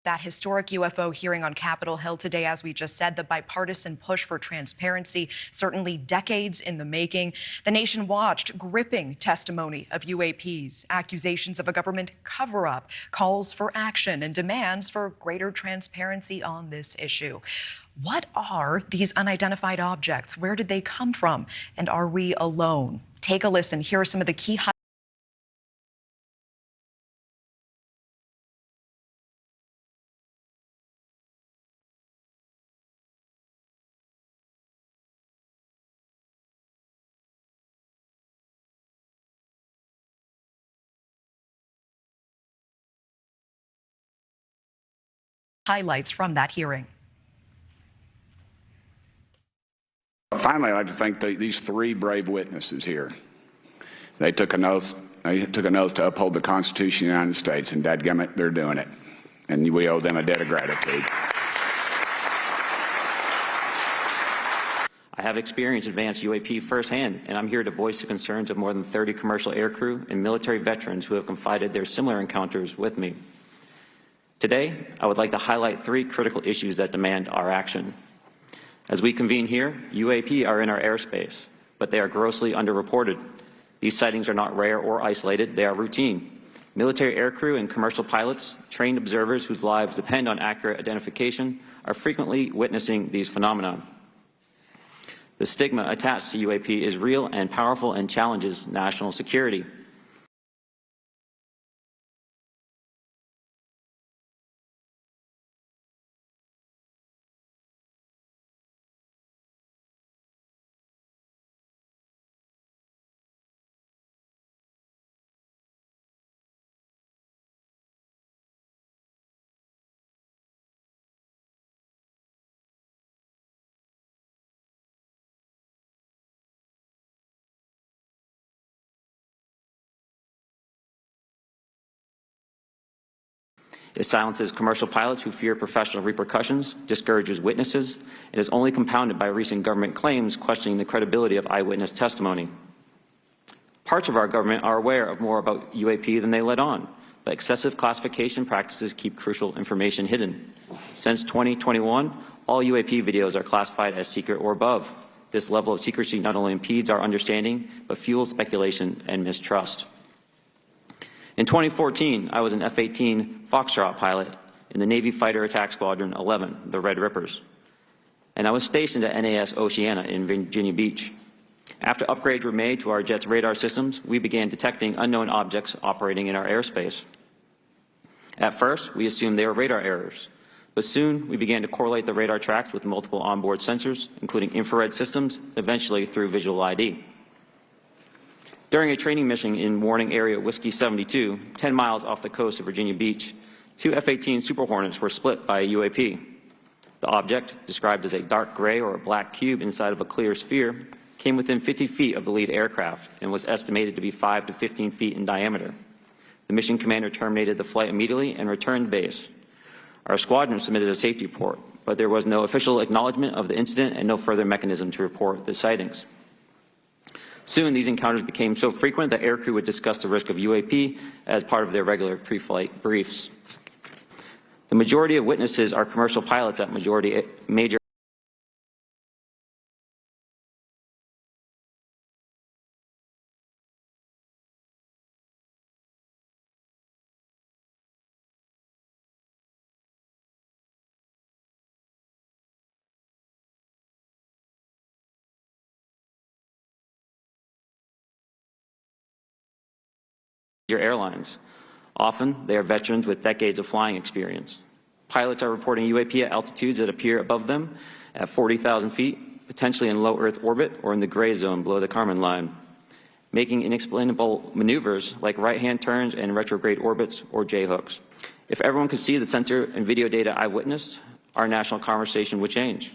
That historic UFO hearing on Capitol Hill today, as we just said, the bipartisan push for transparency, certainly decades in the making. The nation watched gripping testimony of UAPs, accusations of a government cover-up, calls for action, and demands for greater transparency on this issue. What are these unidentified objects? Where did they come from? And are we alone? Take a listen. Here are some of the key highlights from that hearing. Finally, I'd like to thank these three brave witnesses here. They took an oath. They took an oath to uphold the Constitution of the United States, and dadgummit, they're doing it. And we owe them a debt of gratitude. I have experienced advanced UAP firsthand, and I'm here to voice the concerns of more than 30 commercial aircrew and military veterans who have confided their similar encounters with me. Today, I would like to highlight three critical issues that demand our action. As we convene here, UAP are in our airspace, but they are grossly underreported. These sightings are not rare or isolated, they are routine. Military aircrew and commercial pilots, trained observers whose lives depend on accurate identification, are frequently witnessing these phenomena. The stigma attached to UAP is real and powerful and challenges national security. It silences commercial pilots who fear professional repercussions, discourages witnesses, and is only compounded by recent government claims questioning the credibility of eyewitness testimony. Parts of our government are aware of more about UAP than they let on, but excessive classification practices keep crucial information hidden. Since 2021, all UAP videos are classified as secret or above. This level of secrecy not only impedes our understanding, but fuels speculation and mistrust. In 2014, I was an F-18 Foxtrot pilot in the Navy Fighter Attack Squadron 11, the Red Rippers, and I was stationed at NAS Oceana in Virginia Beach. After upgrades were made to our jet's radar systems, we began detecting unknown objects operating in our airspace. At first, we assumed they were radar errors, but soon we began to correlate the radar tracks with multiple onboard sensors, including infrared systems, eventually through visual ID. During a training mission in Warning Area Whiskey 72, 10 miles off the coast of Virginia Beach, two F-18 Super Hornets were split by a UAP. The object, described as a dark gray or a black cube inside of a clear sphere, came within 50 feet of the lead aircraft and was estimated to be 5 to 15 feet in diameter. The mission commander terminated the flight immediately and returned to base. Our squadron submitted a safety report, but there was no official acknowledgement of the incident and no further mechanism to report the sightings. Soon, these encounters became so frequent that aircrew would discuss the risk of UAP as part of their regular pre-flight briefs. The majority of witnesses are commercial pilots at major airlines. Often, they are veterans with decades of flying experience. Pilots are reporting UAP at altitudes that appear above them at 40,000 feet, potentially in low Earth orbit or in the gray zone below the Kármán line, making inexplainable maneuvers like right-hand turns and retrograde orbits or J-hooks. If everyone could see the sensor and video data I witnessed, our national conversation would change.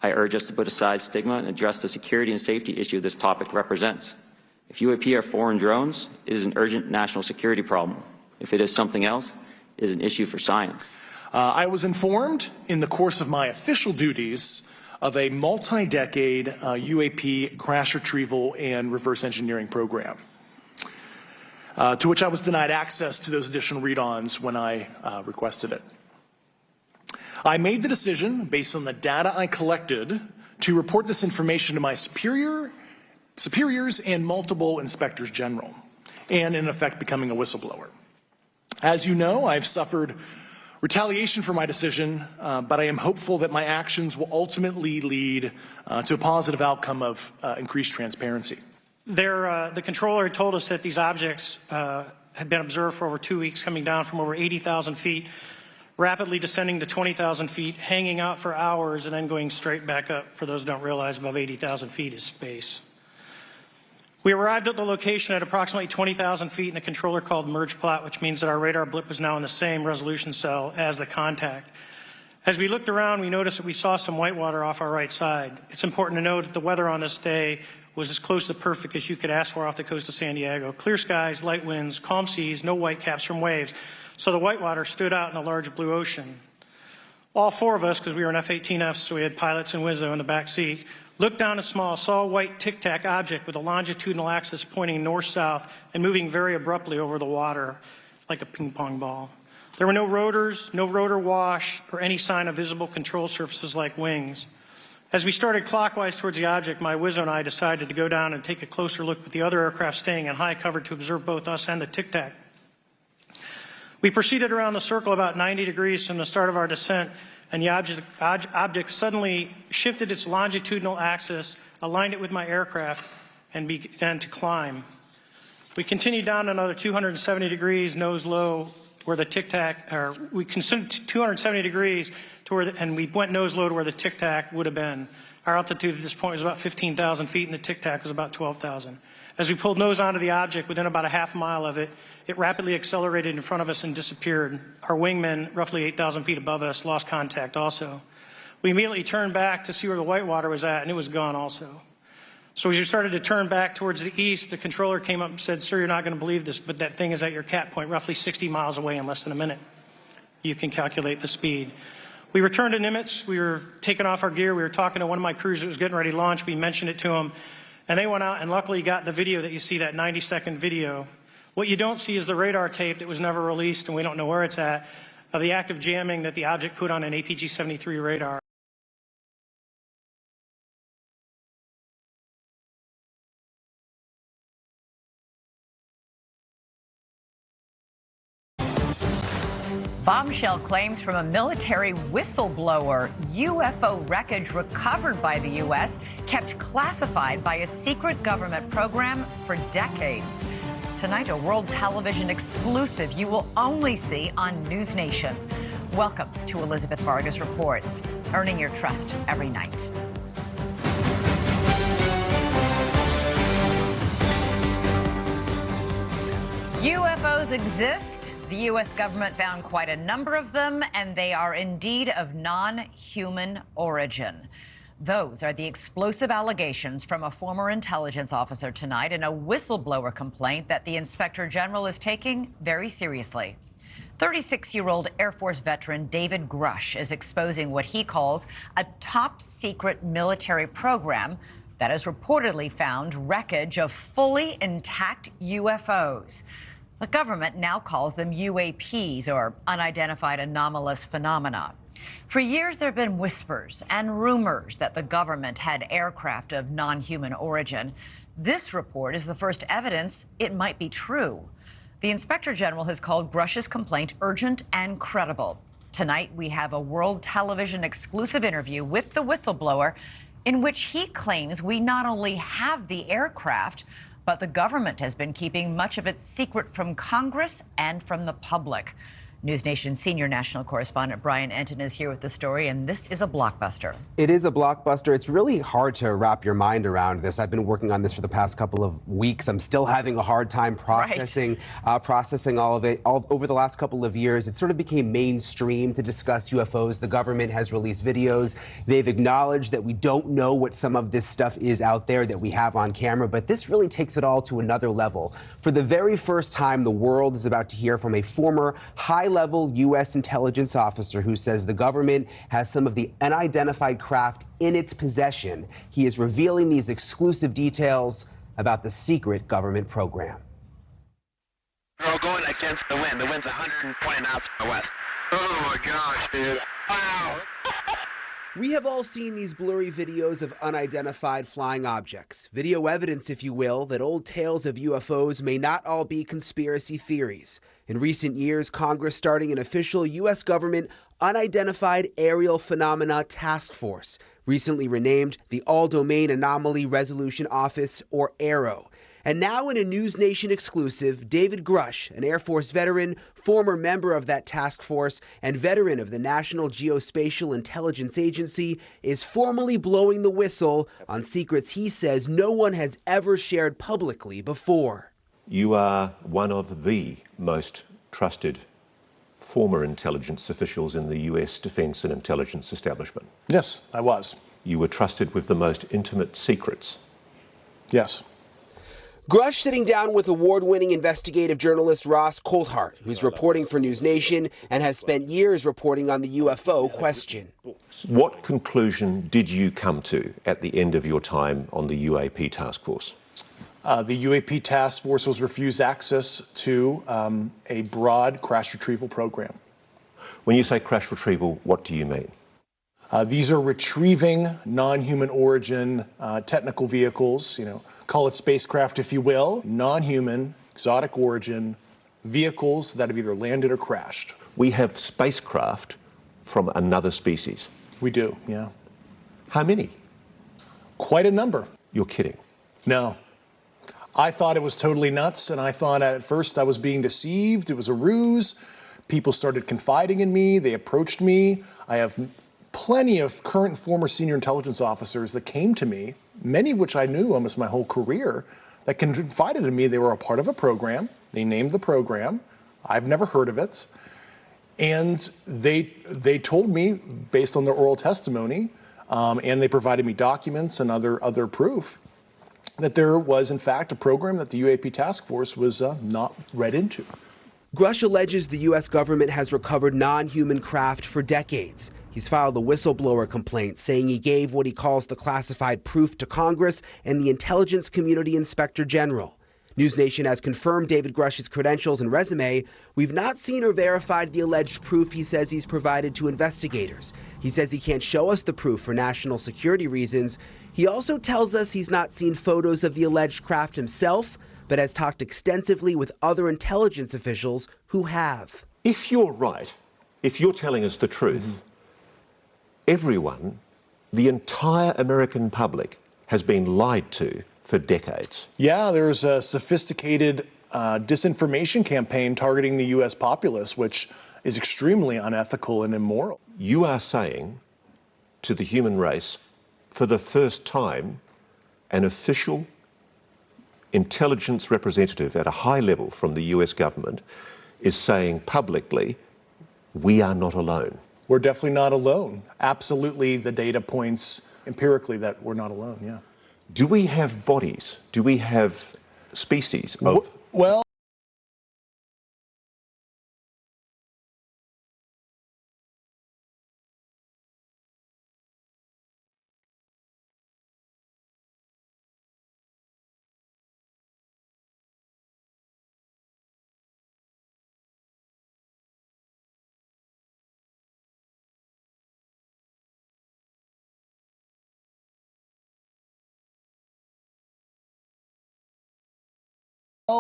I urge us to put aside stigma and address the security and safety issue this topic represents. If UAP are foreign drones, it is an urgent national security problem. If it is something else, it is an issue for science. I was informed in the course of my official duties of a multi-decade UAP crash retrieval and reverse engineering program, to which I was denied access to those additional read-ons when I requested it. I made the decision, based on the data I collected, to report this information to my superiors and multiple inspectors general, and in effect becoming a whistleblower. As you know, I've suffered retaliation for my decision, but I am hopeful that my actions will ultimately lead to a positive outcome of increased transparency. The controller told us that these objects had been observed for over 2 weeks, coming down from over 80,000 feet, rapidly descending to 20,000 feet, hanging out for hours, and then going straight back up. For those who don't realize, above 80,000 feet is space. We arrived at the location at approximately 20,000 feet, and the controller called merge plot, which means that our radar blip was now in the same resolution cell as the contact. As we looked around, we noticed that we saw some whitewater off our right side. It's important to note that the weather on this day was as close to perfect as you could ask for off the coast of San Diego. Clear skies, light winds, calm seas, no whitecaps from waves. So the whitewater stood out in a large blue ocean. All four of us, because we were in F-18Fs, so we had pilots and Wizzo in the back seat, looked down and saw a white tic-tac object with a longitudinal axis pointing north-south and moving very abruptly over the water like a ping-pong ball. There were no rotors, no rotor wash, or any sign of visible control surfaces like wings. As we started clockwise towards the object, my Wizzo and I decided to go down and take a closer look with the other aircraft staying in high cover to observe both us and the tic-tac. We proceeded around the circle about 90 degrees from the start of our descent, and the object suddenly shifted its longitudinal axis, aligned it with my aircraft, and began to climb. We continued down another 270 degrees, nose low, where the tic-tac, or we continued 270 degrees to where, and we went nose low to where the tic-tac would have been. Our altitude at this point was about 15,000 feet, and the tic-tac was about 12,000. As we pulled nose onto the object, within about a half mile of it, it rapidly accelerated in front of us and disappeared. Our wingmen, roughly 8,000 feet above us, lost contact also. We immediately turned back to see where the whitewater was at, and it was gone also. So as we started to turn back towards the east, the controller came up and said, "Sir, you're not going to believe this, but that thing is at your cap point, roughly 60 miles away in less than a minute. You can calculate the speed." We returned to Nimitz. We were taking off our gear. We were talking to one of my crews that was getting ready to launch. We mentioned it to them, and they went out and luckily got the video that you see, that 90-second video. What you don't see is the radar tape that was never released, and we don't know where it's at, of the active jamming that the object put on an APG-73 radar. Bombshell claims from a military whistleblower. UFO wreckage recovered by the U.S. kept classified by a secret government program for decades. Tonight, a world television exclusive you will only see on News Nation. Welcome to Elizabeth Vargas Reports, earning your trust every night. UFOs exist. The U.S. government found quite a number of them, and they are indeed of non-human origin. Those are the explosive allegations from a former intelligence officer tonight in a whistleblower complaint that the Inspector General is taking very seriously. 36-year-old Air Force veteran David Grush is exposing what he calls a top-secret military program that has reportedly found wreckage of fully intact UFOs. The government now calls them UAPs, or unidentified anomalous phenomena. For years, there have been whispers and rumors that the government had aircraft of non-human origin. This report is the first evidence it might be true. The Inspector General has called Grush's complaint urgent and credible. Tonight, we have a world television exclusive interview with the whistleblower in which he claims we not only have the aircraft, but the government has been keeping much of its secret from Congress and from the public. News Nation senior national correspondent Brian Enton is here with the story, and this is a blockbuster. It is a blockbuster. It's really hard to wrap your mind around this. I've been working on this for the past couple of weeks. I'm still having a hard time processing all of it. Over the last couple of years, it sort of became mainstream to discuss UFOs. The government has released videos. They've acknowledged that we don't know what some of this stuff is out there that we have on camera, but this really takes it all to another level. For the very first time, the world is about to hear from a former high-level U.S. intelligence officer who says the government has some of the unidentified craft in its possession. He is revealing these exclusive details about the secret government program. There while going against the wind. The wind's 120 knots from the west. Oh my gosh, dude. Wow. We have all seen these blurry videos of unidentified flying objects. Video evidence, if you will, that old tales of UFOs may not all be conspiracy theories. In recent years, Congress starting an official U.S. government Unidentified Aerial Phenomena Task Force, recently renamed the All-Domain Anomaly Resolution Office, or AARO. And now in a News Nation exclusive, David Grush, an Air Force veteran, former member of that task force, and veteran of the National Geospatial Intelligence Agency, is formally blowing the whistle on secrets he says no one has ever shared publicly before. You are one of the most trusted former intelligence officials in the U.S. defense and intelligence establishment. Yes, I was. You were trusted with the most intimate secrets. Yes. Grush sitting down with award-winning investigative journalist Ross Coulthart, who's reporting for News Nation and has spent years reporting on the UFO question. What conclusion did you come to at the end of your time on the UAP task force? The UAP task force was refused access to a broad crash retrieval program. When you say crash retrieval, what do you mean? These are retrieving non-human origin technical vehicles, call it spacecraft if you will, non-human, exotic origin vehicles that have either landed or crashed. We have spacecraft from another species. We do, yeah. How many? Quite a number. You're kidding. No. I thought it was totally nuts, and I thought at first I was being deceived. It was a ruse. People started confiding in me. They approached me. I have plenty of current and former senior intelligence officers that came to me, many of which I knew almost my whole career, that confided in me they were a part of a program. They named the program. I've never heard of it. And they told me, based on their oral testimony, and they provided me documents and other proof, that there was, in fact, a program that the UAP task force was not read into. Grush alleges the U.S. government has recovered non-human craft for decades. He's filed a whistleblower complaint saying he gave what he calls the classified proof to Congress and the Intelligence Community Inspector General. News Nation has confirmed David Grush's credentials and resume. We've not seen or verified the alleged proof he says he's provided to investigators. He says he can't show us the proof for national security reasons. He also tells us he's not seen photos of the alleged craft himself, but has talked extensively with other intelligence officials who have. If you're right, if you're telling us the truth, everyone, the entire American public, has been lied to for decades. Yeah, there's a sophisticated disinformation campaign targeting the U.S. populace, which is extremely unethical and immoral. You are saying to the human race, for the first time, an official intelligence representative at a high level from the US government is saying publicly, we are not alone. We're definitely not alone. Absolutely, the data points empirically that we're not alone, yeah. Do we have bodies? Do we have species of... Well,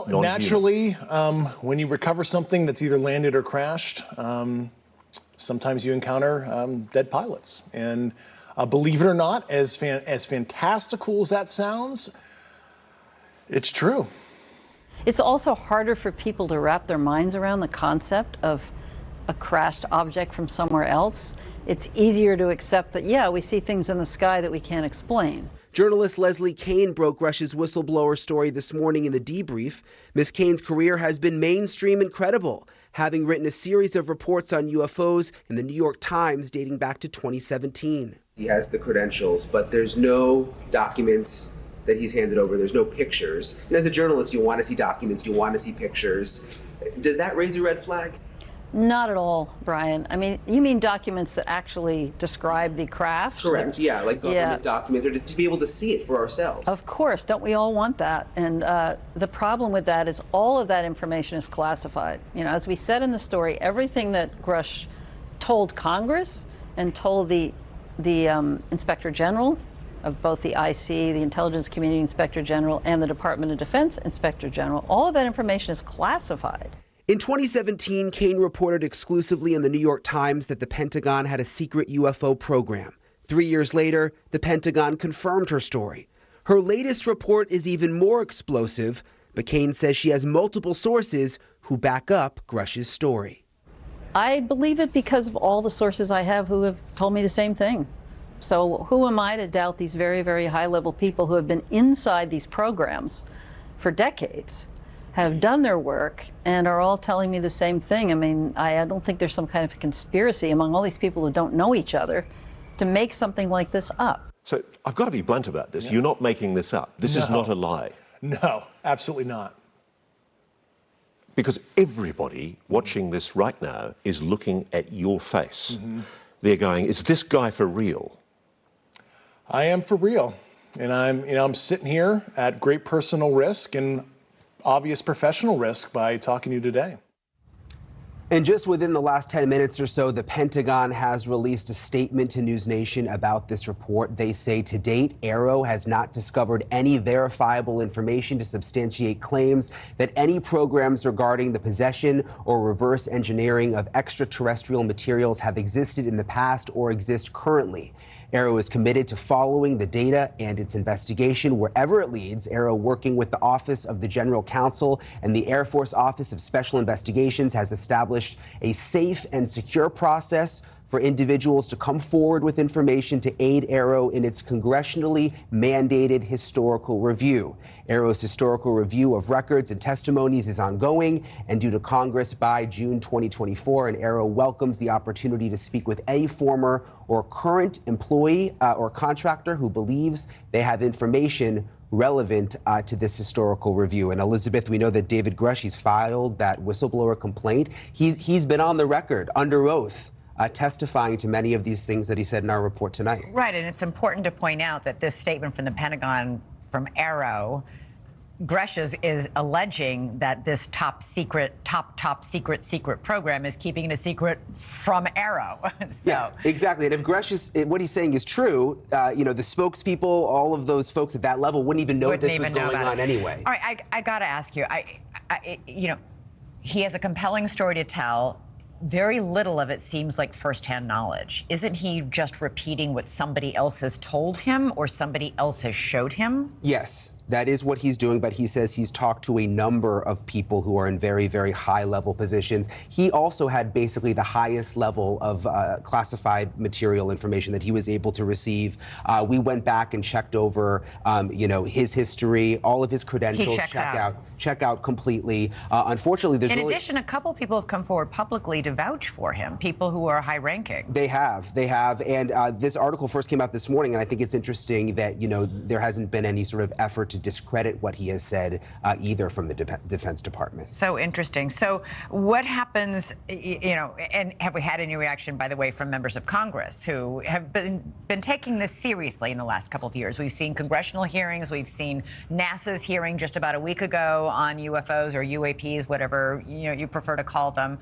naturally, when you recover something that's either landed or crashed, sometimes you encounter dead pilots. And believe it or not, as fantastical as that sounds, it's true. It's also harder for people to wrap their minds around the concept of a crashed object from somewhere else. It's easier to accept that, yeah, we see things in the sky that we can't explain. Journalist Leslie Kane broke Grush's whistleblower story this morning in the debrief. Ms. Kane's career has been mainstream and credible, having written a series of reports on UFOs in the New York Times dating back to 2017. He has the credentials, but there's no documents that he's handed over. There's no pictures. And as a journalist, you want to see documents, you want to see pictures. Does that raise a red flag? Not at all, Brian. I mean, you mean documents that actually describe the craft? Correct, yeah, like government documents, or to be able to see it for ourselves. Of course, don't we all want that? And the problem with that is all of that information is classified. You know, as we said in the story, everything that Grush told Congress and told the Inspector General of both the IC, the Intelligence Community Inspector General, and the Department of Defense Inspector General, all of that information is classified. In 2017, Kane reported exclusively in the New York Times that the Pentagon had a secret UFO program. 3 years later, the Pentagon confirmed her story. Her latest report is even more explosive, but Kane says she has multiple sources who back up Grush's story. I believe it because of all the sources I have who have told me the same thing. So who am I to doubt these very, very high-level people who have been inside these programs for decades, have done their work, and are all telling me the same thing? I mean, I don't think there's some kind of conspiracy among all these people who don't know each other to make something like this up. So I've got to be blunt about this. You're not making this up. This is not a lie. No, absolutely not. Because everybody watching this right now is looking at your face. They're going, is this guy for real? I am for real. And I'm sitting here at great personal risk and obvious professional risk by talking to you today. And just within the last 10 minutes or so, the Pentagon has released a statement to News Nation about this report. They say to date, AARO has not discovered any verifiable information to substantiate claims that any programs regarding the possession or reverse engineering of extraterrestrial materials have existed in the past or exist currently. AARO is committed to following the data and its investigation wherever it leads. AARO, working with the Office of the General Counsel and the Air Force Office of Special Investigations, has established a safe and secure process for individuals to come forward with information to aid AARO in its congressionally mandated historical review. AARO's historical review of records and testimonies is ongoing and due to Congress by June 2024, and AARO welcomes the opportunity to speak with any former or current employee or contractor who believes they have information relevant to this historical review. And Elizabeth, we know that David Grush, he's filed that whistleblower complaint. He's been on the record under oath testifying to many of these things that he said in our report tonight. Right, and it's important to point out that this statement from the Pentagon, from AARO, Grush is alleging that this top secret program is keeping it a secret from AARO. So. Yeah, exactly. And if Grush is, what he's saying is true, you know, the spokespeople, all of those folks at that level wouldn't even know this was going on anyway. All right, I got to ask you, you know, he has a compelling story to tell. Very little of it seems like firsthand knowledge. Isn't he just repeating what somebody else has told him or somebody else has showed him? Yes, that is what he's doing, but he says he's talked to a number of people who are in very, very high-level positions. He also had basically the highest level of classified material information that he was able to receive. We went back and checked over, you know, his history, all of his credentials. Check out completely. Unfortunately, there's in addition, a couple people have come forward publicly to vouch for him, people who are high-ranking. They have, and this article first came out this morning, and I think it's interesting that, you know, there hasn't been any sort of effort to discredit what he has said either from the Defense Department. So interesting. So what happens, you know, and have we had any reaction, by the way, from members of Congress who have been taking this seriously in the last couple of years? We've seen congressional hearings. We've seen NASA's hearing just about a week ago on UFOs or UAPs, whatever you prefer to call them.